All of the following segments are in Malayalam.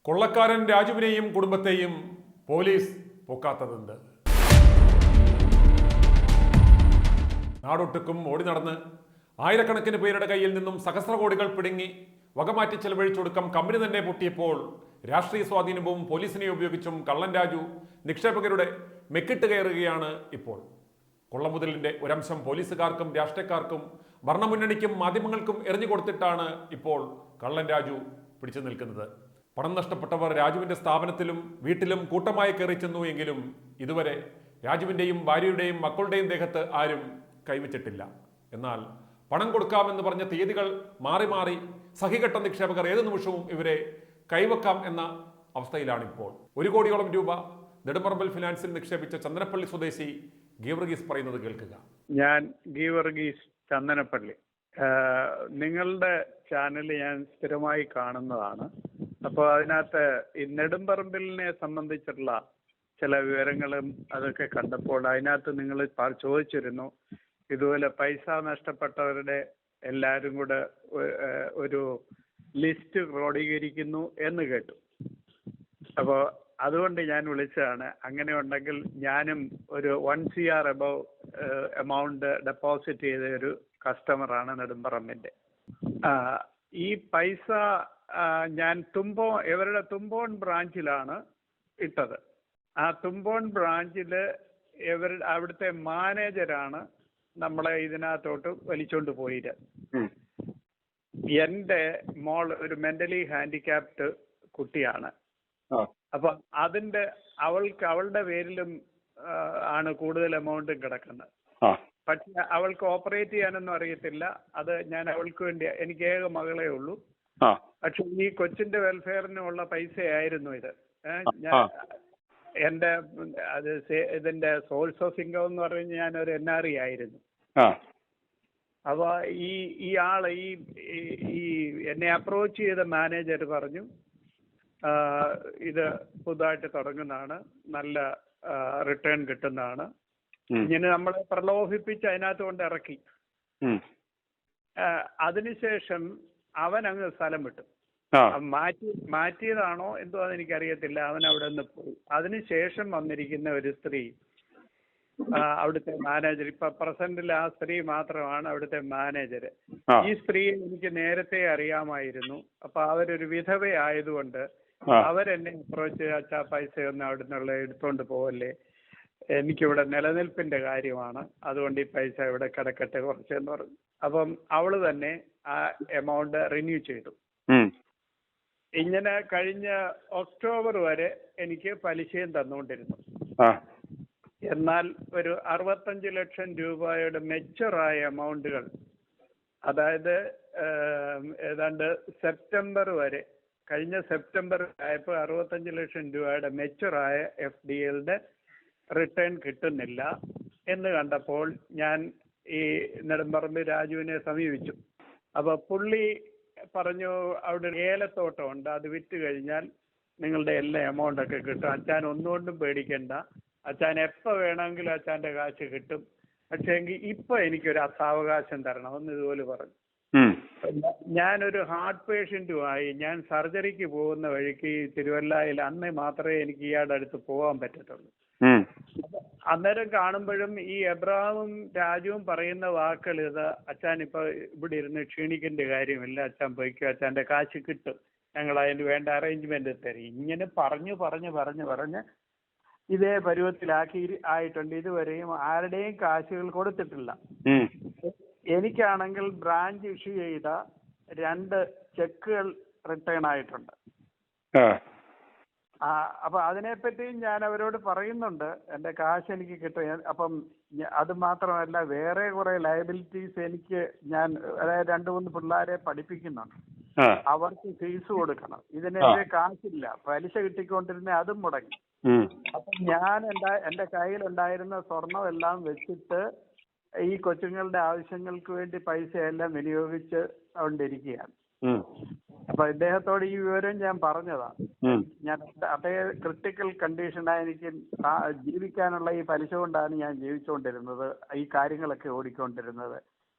കൊള്ളക്കാരൻ രാജുവിനെയും കുടുംബത്തെയും പോലീസ് പൊക്കാത്തതെന്ത്? നാടൊട്ടുക്കും ഓടി നടന്ന് ആയിരക്കണക്കിന് പേരുടെ കയ്യിൽ നിന്നും സഹസ്രകോടികൾ പിടുങ്ങി വകമാറ്റി ചെലവഴിച്ചൊടുക്കം കമ്പനി തന്നെ പൊട്ടിയപ്പോൾ രാഷ്ട്രീയ സ്വാധീനവും പോലീസിനെ ഉപയോഗിച്ചും കള്ളൻ രാജു നിക്ഷേപകരുടെ മെക്കിട്ട് കയറുകയാണ് ഇപ്പോൾ. കൊള്ളമുതലിന്റെ ഒരംശം പോലീസുകാർക്കും രാഷ്ട്രീയക്കാർക്കും ഭരണമുന്നണിക്കും മാധ്യമങ്ങൾക്കും എറിഞ്ഞു കൊടുത്തിട്ടാണ് ഇപ്പോൾ കള്ളൻ രാജു പിടിച്ചു നിൽക്കുന്നത്. പണം നഷ്ടപ്പെട്ടവർ രാജുവിന്റെ സ്ഥാപനത്തിലും വീട്ടിലും കൂട്ടമായി കയറി ചെന്നു എങ്കിലും ഇതുവരെ രാജുവിന്റെയും ഭാര്യയുടെയും മക്കളുടെയും ദേഹത്ത് ആരും കൈവച്ചിട്ടില്ല. എന്നാൽ പണം കൊടുക്കാമെന്ന് പറഞ്ഞ തീയതികൾ മാറി മാറി സഹികെട്ട നിക്ഷേപകർ ഏതു നിമിഷവും ഇവരെ കൈവക്കാം എന്ന അവസ്ഥയിലാണിപ്പോൾ. 1 കോടിയോളം രൂപ നെടുമ്പറമ്പിൽ ഫിനാൻസിൽ നിക്ഷേപിച്ച ചന്ദനപ്പള്ളി സ്വദേശി ഗീവർഗീസ് പറയുന്നത് കേൾക്കുക. ഞാൻ ഗീവർഗീസ് ചന്ദനപ്പള്ളി. നിങ്ങളുടെ ചാനൽ ഞാൻ സ്ഥിരമായി കാണുന്നതാണ്. അപ്പോൾ അതിനകത്ത് ഈ നെടുമ്പറമ്പിലിനെ സംബന്ധിച്ചുള്ള ചില വിവരങ്ങളും അതൊക്കെ കണ്ടപ്പോൾ അതിനകത്ത് നിങ്ങൾ ചോദിച്ചിരുന്നു, ഇതുപോലെ പൈസ നഷ്ടപ്പെട്ടവരുടെ എല്ലാവരും കൂടെ ഒരു ലിസ്റ്റ് ക്രോഡീകരിക്കുന്നു എന്ന് കേട്ടു. അപ്പോൾ അതുകൊണ്ട് ഞാൻ വിളിച്ചതാണ്. അങ്ങനെ ഉണ്ടെങ്കിൽ ഞാനും ഒരു 1 CR അബവ് എമൗണ്ട് ഡെപ്പോസിറ്റ് ചെയ്ത ഒരു കസ്റ്റമറാണ് നെടുമ്പറമ്പിൻ്റെ. ഈ പൈസ ഞാൻ ഇവരുടെ തുമ്പോൺ ബ്രാഞ്ചിലാണ് ഇട്ടത്. ആ തുമ്പോൺ ബ്രാഞ്ചിൽ അവിടുത്തെ മാനേജരാണ് നമ്മളെ ഇതിനകത്തോട്ട് വലിച്ചോണ്ട് പോയത്. എൻ്റെ മോൾ ഒരു മെന്റലി ഹാൻഡിക്യാപ്ഡ് കുട്ടിയാണ്. അപ്പൊ അവളുടെ പേരിലും ആണ് കൂടുതൽ എമൗണ്ടും കിടക്കുന്നത്. പക്ഷെ അവൾക്ക് ഓപ്പറേറ്റ് ചെയ്യാനൊന്നും അറിയത്തില്ല. അത് ഞാൻ അവൾക്ക് വേണ്ടി, എനിക്ക് ഏക മകളേ ഉള്ളൂ. പക്ഷെ ഈ കൊച്ചിന്റെ വെൽഫെയറിനുള്ള പൈസയായിരുന്നു ഇത്. എന്റെ ഇതിന്റെ സോഴ്സ് ഓഫ് ഇൻകം എന്ന് പറഞ്ഞ് ഞാനൊരു NRE ആയിരുന്നു. അപ്പൊ ഈ ആള് ഈ എന്നെ അപ്രോച്ച് ചെയ്ത മാനേജർ പറഞ്ഞു, ഇത് പുതുതായിട്ട് തുടങ്ങുന്നതാണ്, നല്ല റിട്ടേൺ കിട്ടുന്നതാണ്. ഇങ്ങനെ നമ്മളെ പ്രലോഭിപ്പിച്ച് അതിനകത്ത് കൊണ്ട് ഇറക്കി. അതിനുശേഷം അവൻ അങ്ങ് സ്ഥലം വിട്ടു. മാറ്റിയതാണോ എന്തോ അതെനിക്കറിയത്തില്ല. അവൻ അവിടെ നിന്ന് പോയി. അതിനുശേഷം വന്നിരിക്കുന്ന ഒരു സ്ത്രീ, അവിടുത്തെ മാനേജർ, ഇപ്പൊ പ്രസന്റിൽ ആ സ്ത്രീ മാത്രമാണ് അവിടുത്തെ മാനേജർ. ഈ സ്ത്രീയെ എനിക്ക് നേരത്തെ അറിയാമായിരുന്നു. അപ്പൊ അവരൊരു വിധവയായതുകൊണ്ട് അവരെന്നെ അപ്രോച്ച് ചെയ്ത്, അച്ഛാ പൈസയൊന്നും അവിടെ നിന്നുള്ള എടുത്തോണ്ട് പോവല്ലേ, എനിക്കിവിടെ നിലനിൽപ്പിന്റെ കാര്യമാണ്, അതുകൊണ്ട് ഈ പൈസ ഇവിടെ കിടക്കട്ടെ കുറച്ചെന്ന് പറഞ്ഞു. അപ്പം അവള് തന്നെ ആ എമൗണ്ട് റിന്യൂ ചെയ്തു. ഇങ്ങനെ കഴിഞ്ഞ ഒക്ടോബർ വരെ എനിക്ക് പലിശയും തന്നുകൊണ്ടിരുന്നു. എന്നാൽ ഒരു 65 ലക്ഷം രൂപയുടെ മെച്ചുറായ എമൗണ്ടുകൾ, അതായത് ഏതാണ്ട് സെപ്റ്റംബർ വരെ, കഴിഞ്ഞ സെപ്റ്റംബർ ആയപ്പോൾ 65 ലക്ഷം രൂപയുടെ മെച്ചുറായ FDകളുടെ റിട്ടേൺ കിട്ടുന്നില്ല എന്ന് കണ്ടപ്പോൾ ഞാൻ ഈ നെടുമ്പറമ്പ് രാജുവിനെ സമീപിച്ചു. അപ്പൊ പുള്ളി പറഞ്ഞു, അവിടെ ഏലത്തോട്ടമുണ്ട്, അത് വിറ്റ് കഴിഞ്ഞാൽ നിങ്ങളുടെ എല്ലാ എമൗണ്ട് ഒക്കെ കിട്ടും, അച്ഛൻ ഒന്നുകൊണ്ടും പേടിക്കണ്ട, അച്ഛൻ എപ്പോൾ വേണമെങ്കിലും അച്ഛൻ്റെ കാശ് കിട്ടും, പക്ഷേ എങ്കിൽ ഇപ്പൊ എനിക്കൊരു സാവകാശം തരണം എന്ന് ഇതുപോലെ പറഞ്ഞു. ഞാനൊരു ഹാർട്ട് പേഷ്യൻറ്റുമായി ഞാൻ സർജറിക്ക് പോകുന്ന വഴിക്ക് തിരുവല്ലയിൽ അന്ന് മാത്രമേ എനിക്ക് ഇയാളുടെ അടുത്ത് പോകാൻ പറ്റത്തുള്ളൂ. അന്നേരം കാണുമ്പോഴും ഈ എബ്രഹാമും രാജുവും പറയുന്ന വാക്കുകൾ ഇത്, അച്ഛൻ ഇപ്പൊ ഇവിടെ ഇരുന്ന് ക്ഷീണിക്കേണ്ട കാര്യമില്ല, അച്ഛൻ പോയിക്കോ, അച്ഛൻ്റെ കാശ് കിട്ടും, ഞങ്ങൾ അതിന് വേണ്ട അറേഞ്ച്മെന്റ് തരും. ഇങ്ങനെ പറഞ്ഞ് ഇതേ ആയിട്ടുണ്ട്. ഇതുവരെയും ആരുടെയും കാശുകൾ കൊടുത്തിട്ടില്ല. എനിക്കാണെങ്കിൽ ബ്രാഞ്ച് ഇഷ്യൂ ചെയ്ത 2 ചെക്കുകൾ റിട്ടേൺ ആയിട്ടുണ്ട്. അപ്പൊ അതിനെപ്പറ്റിയും ഞാൻ അവരോട് പറയുന്നുണ്ട്, എന്റെ കാശ് എനിക്ക് കിട്ടും. അപ്പം അത് മാത്രമല്ല, വേറെ കുറെ ലയബിലിറ്റീസ് എനിക്ക്, ഞാൻ അതായത് 2-3 പിള്ളേരെ പഠിപ്പിക്കുന്നുണ്ട്, അവർക്ക് ഫീസ് കൊടുക്കണം, ഇതിനെതിരെ കാശില്ല, പലിശ കിട്ടിക്കൊണ്ടിരുന്ന അതും മുടങ്ങി. അപ്പൊ ഞാൻ എന്റെ കയ്യിലുണ്ടായിരുന്ന സ്വർണം എല്ലാം വെച്ചിട്ട് ഈ കൊച്ചുങ്ങളുടെ ആവശ്യങ്ങൾക്ക് വേണ്ടി പൈസ എല്ലാം വിനിയോഗിച്ച് കൊണ്ടിരിക്കുകയാണ്. അപ്പൊ ഇദ്ദേഹത്തോട് ഈ വിവരം ഞാൻ പറഞ്ഞതാ. ഞാൻ അതേ ക്രിട്ടിക്കൽ കണ്ടീഷനായി എനിക്ക് ജീവിക്കാനുള്ള ഈ പലിശ കൊണ്ടാണ് ഞാൻ ജീവിച്ചുകൊണ്ടിരുന്നത്, ഈ കാര്യങ്ങളൊക്കെ ഓടിക്കൊണ്ടിരുന്നത്.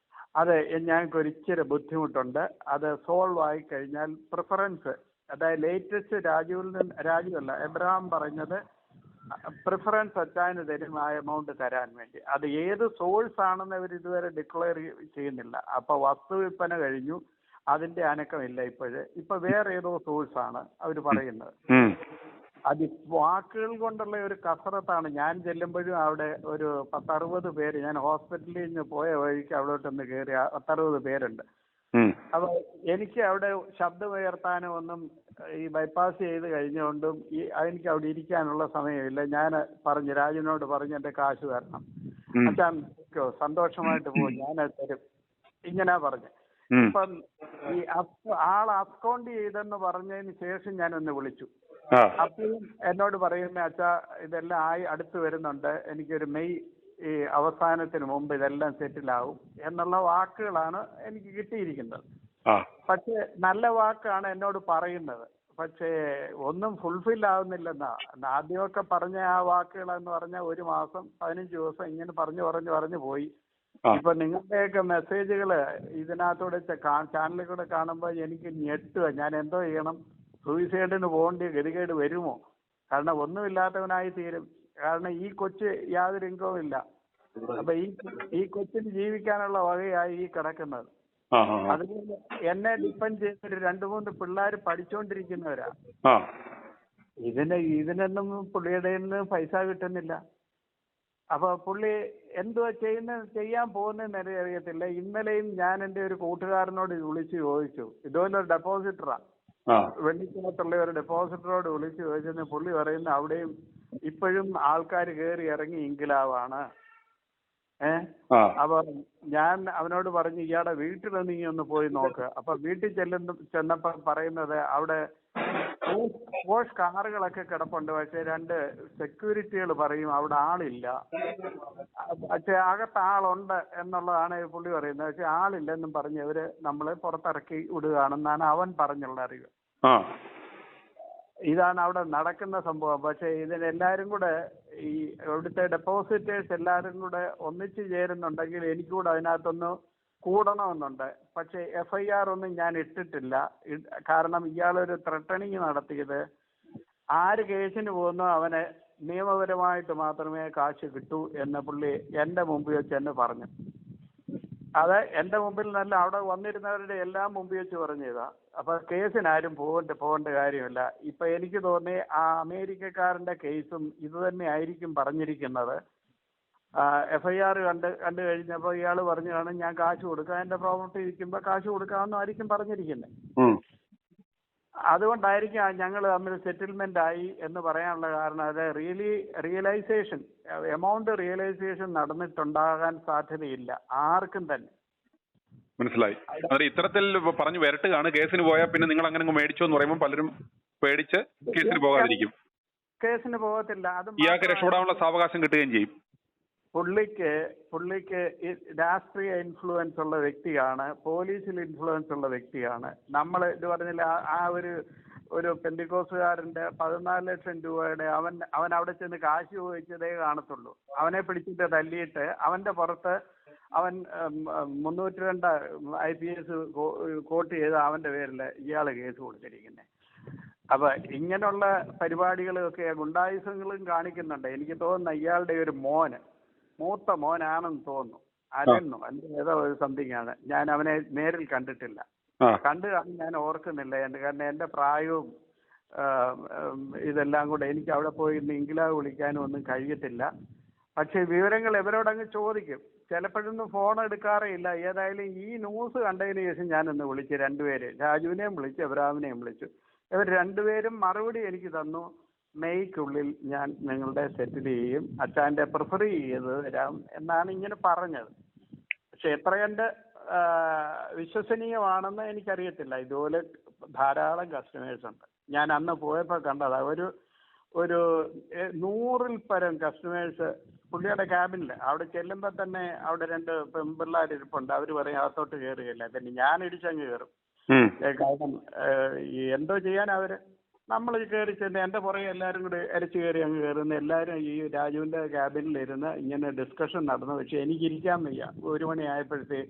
അത് ഞങ്ങൾക്ക് ഒരിച്ചിരി ബുദ്ധിമുട്ടുണ്ട്. അത് സോൾവ് ആയി കഴിഞ്ഞാൽ പ്രിഫറൻസ് അതായത് ലേറ്റസ്റ്റ് രാജു അല്ല എബ്രഹാം പറഞ്ഞത് പ്രിഫറൻസ് അച്ചാന് തരും ആ എമൗണ്ട് തരാൻ വേണ്ടി. അത് ഏത് സോഴ്സ് ആണെന്ന് അവർ ഇതുവരെ ഡിക്ലെയർ ചെയ്യുന്നില്ല. അപ്പൊ വസ്തു വിൽപ്പന കഴിഞ്ഞു, അതിന്റെ അനക്കമില്ല ഇപ്പൊ വേറെ ഏതോ സോഴ്സ് ആണ് അവർ പറയുന്നത്. അത് വാക്കുകൾ കൊണ്ടുള്ള ഒരു കസറത്താണ്. ഞാൻ ചെല്ലുമ്പോഴും അവിടെ ഒരു 10-60 പേര്, ഞാൻ ഹോസ്പിറ്റലിൽ നിന്ന് പോയ വഴിക്ക് അവിടോട്ടൊന്ന് കയറി 10-60 പേരുണ്ട്. അപ്പൊ എനിക്ക് അവിടെ ശബ്ദമുയർത്താനോ ഒന്നും ഈ ബൈപ്പാസ് ചെയ്ത് കഴിഞ്ഞുകൊണ്ടും എനിക്ക് അവിടെ ഇരിക്കാനുള്ള സമയമില്ല. ഞാൻ പറഞ്ഞു, രാജുവിനോട് പറഞ്ഞു എന്റെ കാശ് തരണം, അച്ഛൻ സന്തോഷമായിട്ട് പോകും, ഞാനത് തരും, ഇങ്ങനെ പറഞ്ഞു. ഇപ്പം ഈ ആൾ അക്കൗണ്ട് ചെയ്തെന്ന് പറഞ്ഞതിന് ശേഷം ഞാനൊന്ന് വിളിച്ചു. അപ്പോഴും എന്നോട് പറയുന്ന അച്ഛാ ഇതെല്ലാം ആയി അടുത്ത് വരുന്നുണ്ട്, എനിക്കൊരു മെയ് ഈ അവസാനത്തിന് മുമ്പ് ഇതെല്ലാം സെറ്റിലാവും എന്നുള്ള വാക്കുകളാണ് എനിക്ക് കിട്ടിയിരിക്കുന്നത്. പക്ഷെ നല്ല വാക്കാണ് എന്നോട് പറയുന്നത്, പക്ഷേ ഒന്നും ഫുൾഫിൽ ആവുന്നില്ലെന്നാ. ആദ്യമൊക്കെ പറഞ്ഞ ആ വാക്കുകളെന്ന് പറഞ്ഞാൽ 1 മാസം 15 ദിവസം ഇങ്ങനെ പറഞ്ഞു പോയി. ഇപ്പൊ നിങ്ങളുടെയൊക്കെ മെസ്സേജുകൾ ഇതിനകത്തൂടെ ചാനലിൽ കൂടെ കാണുമ്പോൾ എനിക്ക് ഞെട്ടുക. ഞാൻ എന്തോ ചെയ്യണം, സൂയിസൈഡിന് പോകേണ്ട ഗതികേട് വരുമോ? കാരണം ഒന്നുമില്ലാത്തവനായി തീരും. കാരണം ഈ കൊച്ച് യാതൊരു ഇൻകവും ഇല്ല. അപ്പൊ ഈ കൊച്ചിന് ജീവിക്കാനുള്ള വകയായി ഈ കിടക്കുന്നത്. അതുകൊണ്ട് എന്നെ ഡിപ്പെൻഡ് ചെയ്തൊരു 2-3 പിള്ളേർ പഠിച്ചുകൊണ്ടിരിക്കുന്നവരാ. ഇതിനൊന്നും പുള്ളിയുടെ പൈസ കിട്ടുന്നില്ല. അപ്പൊ പുള്ളി എന്തുവാ ചെയ്യാൻ പോകുന്നതെന്ന് അറിയത്തില്ല. ഇന്നലെയും ഞാൻ എൻ്റെ ഒരു കൂട്ടുകാരനോട് വിളിച്ച് ചോദിച്ചു, ഇതുപോലെ ഡെപ്പോസിറ്ററാ, വെള്ളിക്കുളത്തുള്ള ഒരു ഡെപ്പോസിറ്ററോട് വിളിച്ച് ചോദിച്ചെന്ന് പുള്ളി പറയുന്ന അവിടെയും ഇപ്പോഴും ആൾക്കാർ കയറി ഇറങ്ങി ഇൻകിലാവാണ്. അപ്പൊ ഞാൻ അവനോട് പറഞ്ഞു, ഇയാളുടെ വീട്ടിലൊന്ന് നീ ഒന്ന് പോയി നോക്ക്. അപ്പൊ വീട്ടിൽ ചെന്നപ്പോ പറയുന്നത് അവിടെ പോഷ് കാറുകളൊക്കെ കിടപ്പുണ്ട്, പക്ഷെ 2 സെക്യൂരിറ്റികൾ പറയും അവിടെ ആളില്ല. പക്ഷെ അകത്ത് ആളുണ്ട് എന്നുള്ളതാണ് പുള്ളി പറയുന്നത്. പക്ഷെ ആളില്ലെന്നും പറഞ്ഞ് ഇവര് നമ്മളെ പുറത്തിറക്കി വിടുകയാണെന്നാണ് അവൻ പറഞ്ഞുള്ള അറിവ്. ഇതാണ് അവിടെ നടക്കുന്ന സംഭവം. പക്ഷെ ഇതിനെല്ലാരും കൂടെ ഈ ഇവിടുത്തെ ഡെപ്പോസിറ്റേഴ്സ് എല്ലാവരും കൂടെ ഒന്നിച്ചു ചേരുന്നുണ്ടെങ്കിൽ എനിക്കൂടെ അതിനകത്തൊന്ന് കൂടണമെന്നുണ്ട്. പക്ഷെ FIR ഒന്നും ഞാൻ ഇട്ടിട്ടില്ല. കാരണം ഇയാളൊരു ത്രട്ടണിങ് നടത്തിയത് ആര് കേസിന് പോകുന്നോ അവനെ നിയമപരമായിട്ട് മാത്രമേ കാശ് കിട്ടൂ എന്ന് പുള്ളി എൻ്റെ മുമ്പിൽ വെച്ച് എന്നെ പറഞ്ഞു. അത് എൻ്റെ മുമ്പിൽ നല്ല അവിടെ വന്നിരുന്നവരുടെ എല്ലാം മുമ്പിൽ വെച്ച് പറഞ്ഞതാ. അപ്പൊ കേസിനാരും പോകേണ്ട കാര്യമില്ല. ഇപ്പൊ എനിക്ക് തോന്നി ആ അമേരിക്കക്കാരന്റെ കേസും ഇത് തന്നെ ആയിരിക്കും പറഞ്ഞിരിക്കുന്നത്. FIR കണ്ടു കഴിഞ്ഞപ്പോൾ ഇയാൾ പറഞ്ഞു കാണും ഞാൻ കാശ് കൊടുക്കാം, എന്റെ പ്രോപ്പർട്ടി ഇരിക്കുമ്പോൾ കാശ് കൊടുക്കാമെന്നായിരിക്കും പറഞ്ഞിരിക്കുന്നത്. അതുകൊണ്ടായിരിക്കും ഞങ്ങൾ തമ്മിൽ സെറ്റിൽമെന്റ് ആയി എന്ന് പറയാനുള്ള കാരണം. അത് റിയലൈസേഷൻ എമൗണ്ട് റിയലൈസേഷൻ നടന്നിട്ടുണ്ടാകാൻ സാധ്യതയില്ല ആർക്കും തന്നെ. മനസ്സിലായി. അതെ, ഇത്തരത്തിൽ പറഞ്ഞു വരട്ടുകയാണ്. കേസിന് പോയാൽ പിന്നെ നിങ്ങൾ അങ്ങനെ മേടിച്ചോ എന്ന് പറയുമ്പോൾ പലരും പേടിച്ച് കേസിന് പോകാതിരിക്കും. കേസിന് പോകത്തില്ല. അത് ഇയാൾക്ക് രക്ഷപ്പെടാനുള്ള സാവകാശം കിട്ടുകയും ചെയ്യും. പുള്ളിക്ക് രാഷ്ട്രീയ ഇൻഫ്ലുവൻസ് ഉള്ള വ്യക്തിയാണ്, പോലീസിൽ ഇൻഫ്ലുവൻസ് ഉള്ള വ്യക്തിയാണ്. നമ്മൾ ഇത് പറഞ്ഞില്ല, ആ ഒരു പെന്തിക്കോസുകാരന്റെ 14 ലക്ഷം രൂപയുടെ അവൻ അവിടെ ചെന്ന് കാശ് ചോദിച്ചതേ കാണത്തുള്ളൂ. അവനെ പിടിച്ചിട്ട് തല്ലിയിട്ട് അവന്റെ പുറത്ത് അവൻ 302 IPS കോട്ട് ചെയ്ത് അവന്റെ പേരിൽ ഇയാള് കേസ് കൊടുത്തിരിക്കുന്നത്. അപ്പൊ ഇങ്ങനെയുള്ള പരിപാടികളൊക്കെ ഗുണ്ടായുസങ്ങളും കാണിക്കുന്നുണ്ട്. എനിക്ക് തോന്നുന്ന ഇയാളുടെ ഒരു മൂത്ത മോനാണെന്ന് തോന്നുന്നു, അല്ലെന്നോ ഏതോ ഒരു സംതിങ് ആണ്. ഞാൻ അവനെ നേരിൽ കണ്ടിട്ടില്ല, ഞാൻ ഓർക്കുന്നില്ല. കാരണം എന്റെ പ്രായവും ഇതെല്ലാം കൂടെ എനിക്ക് അവിടെ പോയി ഇംഗ്ലാവ് വിളിക്കാനും ഒന്നും കഴിയത്തില്ല. പക്ഷെ വിവരങ്ങൾ ഇവരോടങ്ങ് ചോദിക്കും. ചിലപ്പോഴൊന്നും ഫോൺ എടുക്കാറേ ഇല്ല. ഏതായാലും ഈ ന്യൂസ് കണ്ടതിന് ശേഷം ഞാനൊന്ന് വിളിച്ചു 2 പേര്, രാജുവിനെയും വിളിച്ചു എബ്രഹാമിനെയും വിളിച്ചു. ഇവർ 2 പേരും മറുപടി എനിക്ക് തന്നു, മെയ്ക്കുള്ളിൽ ഞാൻ നിങ്ങളുടെ സെറ്റിൽ ചെയ്യും, അച്ഛൻ്റെ പ്രിഫർ ചെയ്ത് തരാം എന്നാണ് ഇങ്ങനെ പറഞ്ഞത്. പക്ഷെ എത്ര കണ്ട് വിശ്വസനീയമാണെന്ന് എനിക്കറിയത്തില്ല. ഇതുപോലെ ധാരാളം കസ്റ്റമേഴ്സ് ഉണ്ട്. ഞാൻ അന്ന് പോയപ്പോൾ കണ്ടതാ, ഒരു 100-ൽ പരം കസ്റ്റമേഴ്സ് പുള്ളിയുടെ ക്യാബിനിൽ. അവിടെ ചെല്ലുമ്പോൾ തന്നെ അവിടെ 2 പെൺപിള്ളേർ ഇരിപ്പുണ്ട്. അവർ പറയും അകത്തോട്ട് കയറുകയില്ല. പിന്നെ ഞാൻ ഇടിച്ചങ്ങ് കയറും. കാരണം എന്തോ ചെയ്യാൻ അവര്, നമ്മൾ കയറി ചെന്ന് എൻ്റെ പുറകെ എല്ലാവരും കൂടി അരച്ചു കയറി അങ്ങ് കയറുന്ന. എല്ലാവരും ഈ രാജുവിൻ്റെ ക്യാബിനിലിരുന്ന് ഇങ്ങനെ ഡിസ്കഷൻ നടന്നു. പക്ഷെ എനിക്കിരിക്കാൻ വയ്യ. 1 മണി ആയപ്പോഴത്തേ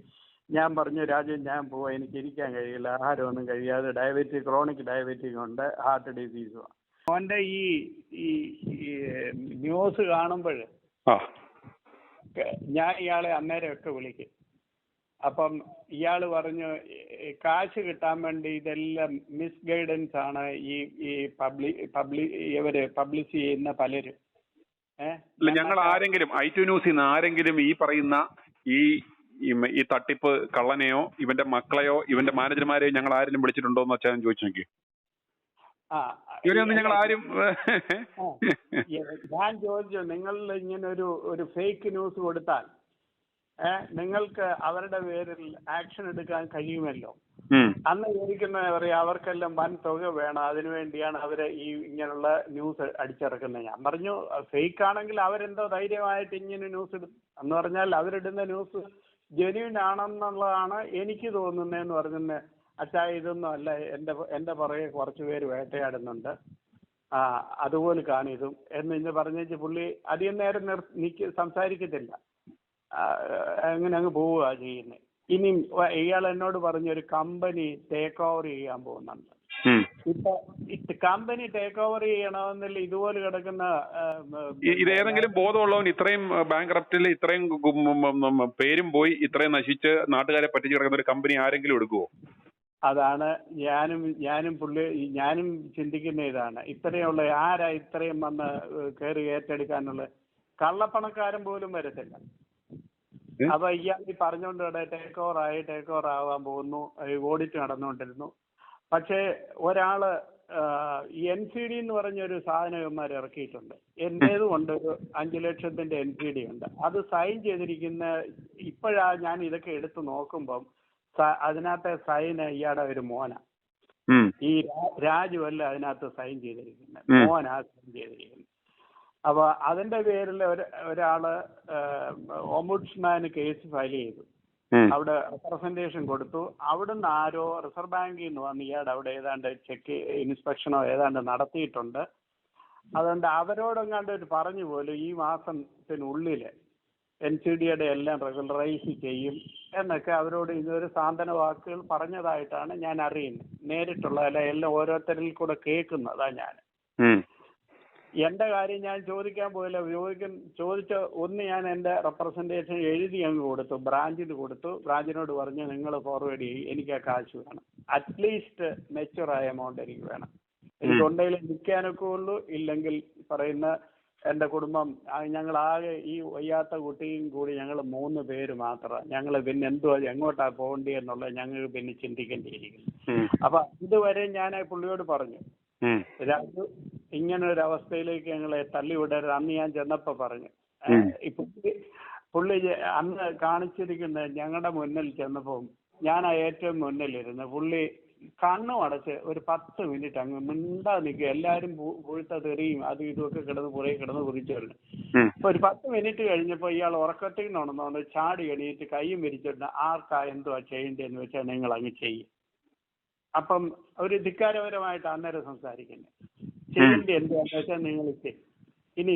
ഞാൻ പറഞ്ഞു രാജു ഞാൻ പോവാ, എനിക്ക് ഇരിക്കാൻ കഴിയില്ല, ആഹാരമൊന്നും കഴിയാതെ ക്രോണിക് ഡയബറ്റിക് ഉണ്ട്, ഹാർട്ട് ഡിസീസും. അവൻ്റെ ഈ ന്യൂസ് കാണുമ്പോൾ ഞാൻ ഇയാളെ അന്നേരമൊക്കെ വിളിക്കും. അപ്പം ഇയാൾ പറഞ്ഞു കാശ് കിട്ടാൻ വേണ്ടി ഇതെല്ലാം മിസ് ഗൈഡൻസ് ആണ് ഇവര് പബ്ലിഷ് ചെയ്യുന്ന പലരും. ഞങ്ങൾ ആരെങ്കിലും i2 ന്യൂസിൽ നിന്ന് ആരെങ്കിലും ഈ പറയുന്ന ഈ തട്ടിപ്പ് കള്ളനെയോ ഇവന്റെ മക്കളെയോ ഇവന്റെ മാനേജർമാരെയോ ഞങ്ങൾ ആരെങ്കിലും വിളിച്ചിട്ടുണ്ടോ എന്ന് വെച്ചാൽ ചോദിച്ചു നോക്കി. ഇവരെയൊന്നും ഞങ്ങൾ ആരും ഞാൻ ചോദിച്ചു, നിങ്ങൾ ഇങ്ങനെ ഒരു ഫേക്ക് ന്യൂസ് കൊടുത്താൽ നിങ്ങൾക്ക് അവരുടെ പേരിൽ ആക്ഷൻ എടുക്കാൻ കഴിയുമല്ലോ. അന്ന് ചോദിക്കുന്നത് പറയാ അവർക്കെല്ലാം വൻ തുക വേണം, അതിനുവേണ്ടിയാണ് അവര് ഇങ്ങനെയുള്ള ന്യൂസ് അടിച്ചിറക്കുന്നത്. ഞാൻ പറഞ്ഞു ഫേക്ക് ആണെങ്കിൽ അവരെന്തോ ധൈര്യമായിട്ട് ഇങ്ങനെ ന്യൂസ് ഇടും എന്ന് പറഞ്ഞാൽ അവരിടുന്ന ന്യൂസ് ജെന്യൂൻ ആണെന്നുള്ളതാണ് എനിക്ക് തോന്നുന്നതെന്ന് പറഞ്ഞത്. അച്ഛാ ഇതൊന്നും അല്ല, എന്റെ പുറകെ കുറച്ച് പേര് വേട്ടയാടുന്നുണ്ട്, അതുപോലെ കാണിതും എന്ന് പറഞ്ഞേച്ച് പുള്ളി അധികം നേരം സംസാരിക്കത്തില്ല, അങ്ങനെ അങ്ങ് പോവുക ചെയ്യുന്നത്. ഇനി ഇയാൾ എന്നോട് പറഞ്ഞൊരു കമ്പനി ടേക്ക് ഓവർ ചെയ്യാൻ പോകുന്നുണ്ട്. ഇപ്പൊ കമ്പനി ടേക്ക് ഓവർ ചെയ്യണമെന്നില്ല, ഇതുപോലെ കിടക്കുന്ന ഇതേതെങ്കിലും ബോധമുള്ളവൻ ഇത്രയും ബാങ്ക്രപ്റ്റിൽ ഇത്രയും പേരും പോയി ഇത്രയും നശിച്ച് നാട്ടുകാരെ പറ്റിച്ച് കിടക്കുന്ന ഒരു കമ്പനി ആരെങ്കിലും എടുക്കുവോ? അതാണ് ഞാനും ചിന്തിക്കുന്ന ഇതാണ്. ഇത്രയുള്ള ആരാ ഇത്രയും വന്ന് കയറി ഏറ്റെടുക്കാനുള്ള? കള്ളപ്പണക്കാരൻ പോലും വരത്തില്ല. അപ്പൊ ഇയാൾ ഈ പറഞ്ഞുകൊണ്ട് ടേക്ക് ഓവർ ആവാൻ പോകുന്നു, ഓഡിറ്റ് നടന്നുകൊണ്ടിരുന്നു. പക്ഷേ ഒരാള് NCD എന്ന് പറഞ്ഞൊരു സാധനന്മാർ ഇറക്കിയിട്ടുണ്ട്. എന്റേതും ഉണ്ട്, ഒരു 5 ലക്ഷത്തിന്റെ NCD ഉണ്ട്. അത് സൈൻ ചെയ്തിരിക്കുന്ന ഇപ്പോഴാ ഞാൻ ഇതൊക്കെ എടുത്ത് നോക്കുമ്പം അതിനകത്തെ സൈൻ ഇയാടെ ഒരു മോന, ഈ രാജു അല്ല അതിനകത്ത് സൈൻ ചെയ്തിരിക്കുന്നത്, മോനാ സൈൻ ചെയ്തിരിക്കുന്നത്. അപ്പൊ അതിന്റെ പേരിൽ ഒരാള് ഓംബുഡ്സ്മാന് കേസ് ഫയൽ ചെയ്തു. അവിടെ റെപ്രസെന്റേഷൻ കൊടുത്തു. അവിടുന്ന് ആരോ റിസർവ് ബാങ്കിൽ നിന്ന് വന്ന് ഇയാടെ അവിടെ ഏതാണ്ട് ചെക്ക് ഇൻസ്പെക്ഷനോ ഏതാണ്ട് നടത്തിയിട്ടുണ്ട്. അതുകൊണ്ട് അവരോടെങ്ങാണ്ട് പറഞ്ഞു പോലും ഈ മാസത്തിനുള്ളിൽ NCDയുടെ എല്ലാം റെഗുലറൈസ് ചെയ്യും എന്നൊക്കെ അവരോട് ഇതൊരു സാന്ത്വന വാക്കുകൾ പറഞ്ഞതായിട്ടാണ് ഞാൻ അറിയുന്നത്. നേരിട്ടുള്ളതല്ല, എല്ലാം ഓരോരുത്തരിൽ കൂടെ കേൾക്കുന്നതാ ഞാൻ. എന്റെ കാര്യം ഞാൻ ചോദിക്കാൻ പോയില്ല. ചോദിച്ച ഒന്ന് ഞാൻ എന്റെ റെപ്രസെന്റേഷൻ എഴുതി അങ്ങ് കൊടുത്തു, ബ്രാഞ്ചിന് കൊടുത്തു. ബ്രാഞ്ചിനോട് പറഞ്ഞു നിങ്ങൾ ഫോർവേഡ് ചെയ്യും, എനിക്ക് ആ കാശ് വേണം, അറ്റ്ലീസ്റ്റ് മെച്ചുറായ എമൗണ്ട് എനിക്ക് വേണം. എനിക്ക് ഉണ്ടെങ്കിൽ നിൽക്കാനൊക്കെ ഉള്ളൂ, ഇല്ലെങ്കിൽ പറയുന്ന എന്റെ കുടുംബം ഞങ്ങളാകെ ഈ വയ്യാത്ത കുട്ടിയും കൂടി ഞങ്ങൾ 3 പേര് മാത്രമാണ്. ഞങ്ങൾ പിന്നെ എന്തുവാ എങ്ങോട്ടാ പോകേണ്ടി എന്നുള്ളത് ഞങ്ങൾ പിന്നെ ചിന്തിക്കേണ്ടിയിരിക്കുന്നു. അപ്പൊ ഇതുവരെ ഞാൻ പുള്ളിയോട് പറഞ്ഞു, രാജു ഇങ്ങനെ ഒരു അവസ്ഥയിലേക്ക് ഞങ്ങളെ തള്ളിവിടരുത്. അന്ന് ഞാൻ ചെന്നപ്പോ പറഞ്ഞു, പുള്ളി അന്ന് കാണിച്ചിരിക്കുന്ന ഞങ്ങളുടെ മുന്നിൽ ചെന്നപ്പോ ഞാൻ ഏറ്റവും മുന്നിലിരുന്ന് പുള്ളി കണ്ണും അടച്ച് ഒരു 10 മിനിറ്റ് അങ്ങ് മിണ്ടാ നിൽക്കുക. എല്ലാരും പുഴുത്ത തെറിയും അതും ഇതുമൊക്കെ കിടന്ന് കുറിച്ചു വരുന്നു. അപ്പൊ ഒരു 10 മിനിറ്റ് കഴിഞ്ഞപ്പോ ഇയാൾ ഉറക്കത്തിൽ നിന്നുണ്ടെന്നുകൊണ്ട് ചാടി എണീറ്റ് കൈയും വിരിച്ചിട്ട് ആർക്കാ എന്തുവാ ചെയ്യേണ്ടതെന്ന് വെച്ചാൽ നിങ്ങൾ അങ്ങ് ചെയ്യും. അപ്പം ഒരു ധിക്കാരപരമായിട്ട് അന്നേരം സംസാരിക്കുന്നത്. ചെയ്യേണ്ടി എന്താണെന്ന് വെച്ചാൽ നിങ്ങൾ ചെയ്യും. ഇനി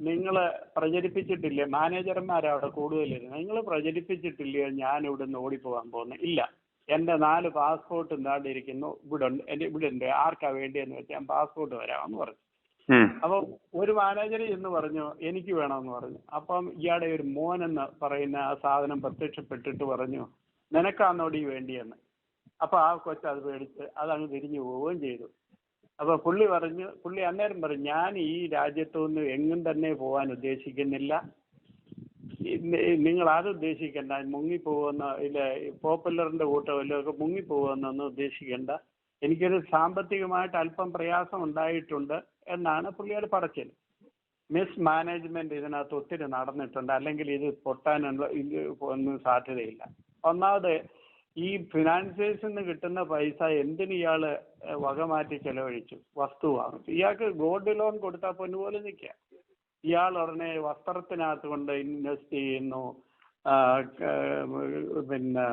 നിങ്ങൾ പ്രചരിപ്പിച്ചിട്ടില്ലേ, മാനേജർമാരവിടെ കൂടുതലിരുന്നു, നിങ്ങൾ പ്രചരിപ്പിച്ചിട്ടില്ലയോ ഞാൻ ഇവിടുന്ന് ഓടിപ്പോകാൻ പോകുന്നത്? ഇല്ല, എന്റെ 4 പാസ്പോർട്ട് ഇരിക്കുന്നു, ഇവിടെ ഉണ്ട്, ആർക്കാ വേണ്ടിയെന്ന് വെച്ചാൽ പാസ്പോർട്ട് വരാമെന്ന് പറഞ്ഞു. അപ്പൊ ഒരു മാനേജർ എന്ന് പറഞ്ഞു എനിക്ക് വേണമെന്ന് പറഞ്ഞു. അപ്പം ഇയാളുടെ ഒരു മോനെന്ന് പറയുന്ന ആ സാധനം പ്രത്യക്ഷപ്പെട്ടിട്ട് പറഞ്ഞു നിനക്കാന്നോടി വേണ്ടിയെന്ന്. അപ്പൊ ആ അത് പേടിച്ച് അതങ്ങ് തിരിഞ്ഞു പോവുകയും ചെയ്തു. അപ്പൊ പുള്ളി അന്നേരം പറഞ്ഞു ഞാൻ ഈ രാജ്യത്തുനിന്ന് എങ്ങും തന്നെ പോകാൻ ഉദ്ദേശിക്കുന്നില്ല, നിങ്ങൾ അത് ഉദ്ദേശിക്കണ്ട, മുങ്ങിപ്പോകുന്ന ഇല്ല പോപ്പുലറിന്റെ കൂട്ടമല്ലൊക്കെ മുങ്ങിപ്പോകുന്നൊന്നും ഉദ്ദേശിക്കേണ്ട, എനിക്കൊരു സാമ്പത്തികമായിട്ട് അല്പം പ്രയാസം ഉണ്ടായിട്ടുണ്ട് എന്നാണ് പുള്ളിയുടെ പറച്ചിൽ. മിസ് മാനേജ്മെന്റ് ഇതിനകത്ത് ഒത്തിരി നടന്നിട്ടുണ്ട്, അല്ലെങ്കിൽ ഇത് പൊട്ടാനുള്ള ഒന്നും സാധ്യതയില്ല. ഒന്നാമത് ഈ ഫിനാൻസിയേഴ്സിൽ നിന്ന് കിട്ടുന്ന പൈസ എന്തിന് ഇയാള് വകമാറ്റി ചെലവഴിച്ചു? വസ്തു വാങ്ങിച്ചു. ഇയാൾക്ക് ഗോൾഡ് ലോൺ കൊടുത്താൽ പൊന്നുപോലെ നിൽക്കുക. ഇയാൾ ഉടനെ വസ്ത്രത്തിനകത്ത് കൊണ്ട് ഇൻവെസ്റ്റ് ചെയ്യുന്നു. പിന്നെ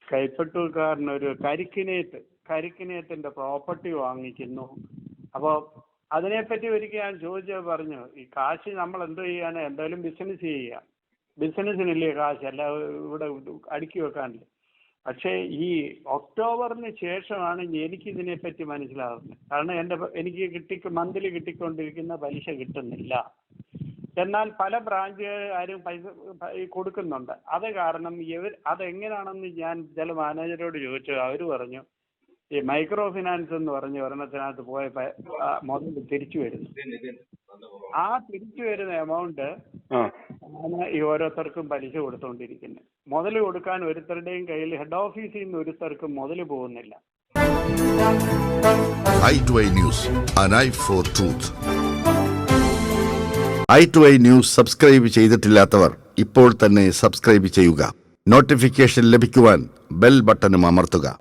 കൈപ്പറ്റൂർക്കാരനൊരു കരിക്കിനേത്തിന്റെ പ്രോപ്പർട്ടി വാങ്ങിക്കുന്നു. അപ്പോൾ അതിനെപ്പറ്റി ഒരിക്കൽ ഞാൻ പറഞ്ഞു ഈ കാശ് നമ്മൾ എന്തോ ചെയ്യാൻ, എന്തായാലും ബിസിനസ് ചെയ്യാം, ബിസിനസ്സിനില്ലേ കാശ്, അല്ല ഇവിടെ അടുക്കി വെക്കാനില്ല. പക്ഷേ ഈ ഒക്ടോബറിന് ശേഷമാണ് എനിക്കിതിനെപ്പറ്റി മനസ്സിലാകുന്നത്. കാരണം എനിക്ക് മന്ത്ലി കിട്ടിക്കൊണ്ടിരിക്കുന്ന പലിശ കിട്ടുന്നില്ല. എന്നാൽ പല ബ്രാഞ്ചുകാരും പൈസ കൊടുക്കുന്നുണ്ട്. അത് കാരണം അതെങ്ങനെയാണെന്ന് ഞാൻ ചില മാനേജരോട് ചോദിച്ചു. അവർ പറഞ്ഞു ഈ മൈക്രോ ഫിനാൻസ് എന്ന് പറഞ്ഞ് ഒരെണ്ണത്തിനകത്ത് പോയ മുതൽ തിരിച്ചു വരുന്നു. ആ തിരിച്ചു വരുന്ന എമൗണ്ട് ആണ് ഈ ഓരോരുത്തർക്കും പലിശ കൊടുത്തുകൊണ്ടിരിക്കുന്നത്. മുതൽ കൊടുക്കാൻ ഒരുത്തരുടെയും കയ്യിൽ ഹെഡ് ഓഫീസിൽ നിന്ന് ഒരുത്തർക്കും മുതൽ പോകുന്നില്ല. i2i News, an eye for truth. i2i News subscribe ചെയ്തിട്ടില്ലാത്തവർ ഇപ്പോൾ തന്നെ സബ്സ്ക്രൈബ് ചെയ്യുക. നോട്ടിഫിക്കേഷൻ ലഭിക്കുവാൻ ബെൽ ബട്ടണും അമർത്തുക.